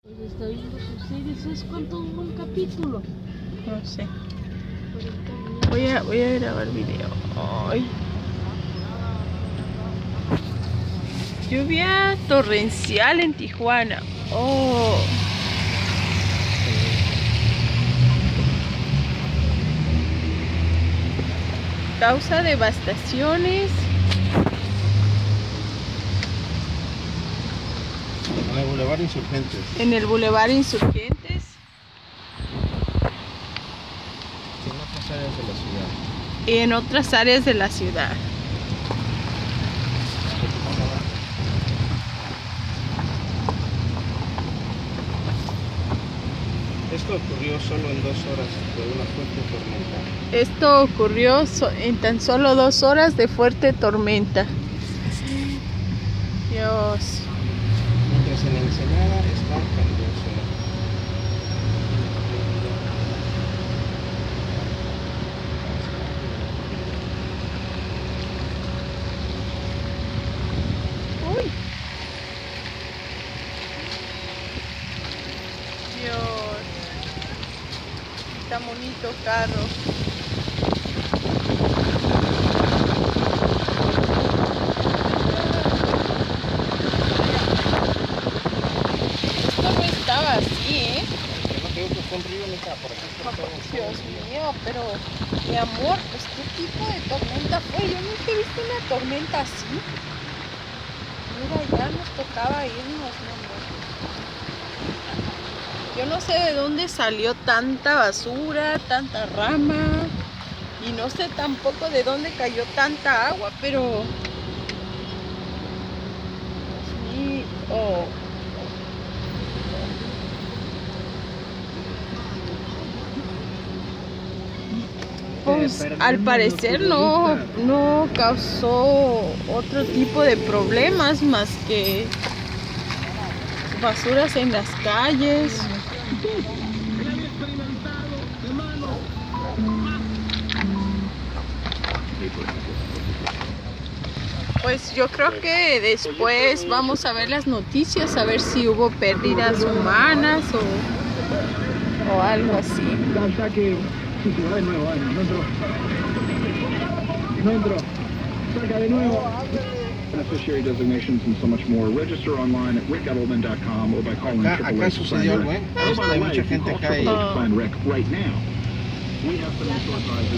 Pues está viendo sus series. ¿Sabes cuánto un buen capítulo? No sé. Voy a grabar video. Ay. Lluvia torrencial en Tijuana. Oh. Causa devastaciones. En el Boulevard Insurgentes. En el Boulevard Insurgentes. En otras áreas de la ciudad. Y en otras áreas de la ciudad. Esto ocurrió solo en 2 horas de una fuerte tormenta. Esto ocurrió en tan solo 2 horas de fuerte tormenta. Dios. Mientras en la Ensenada está caluroso. Uy. Dios. Está bonito carro. Esto no estaba así, ¿eh? Yo no creo que fue un río, mija, por aquí está todo. Dios mío, pero mi amor, pues ¿qué tipo de tormenta fue? Yo nunca he visto una tormenta así. Mira, ya nos tocaba irnos, mi amor. Yo no sé de dónde salió tanta basura, tanta rama. Y no sé tampoco de dónde cayó tanta agua, pero... Sí, oh. Pues al parecer no causó otro tipo de problemas más que basuras en las calles. Pues yo creo que después vamos a ver las noticias, a ver si hubo pérdidas humanas o algo así. De nuevo, no entró. Saca de nuevo. Beneficiary designations and so much more. Register online at rickedelman.com or by calling Acá sucedió algo, ¿eh? Hay mucha gente acá. Find Rick right now. We have financial advisors.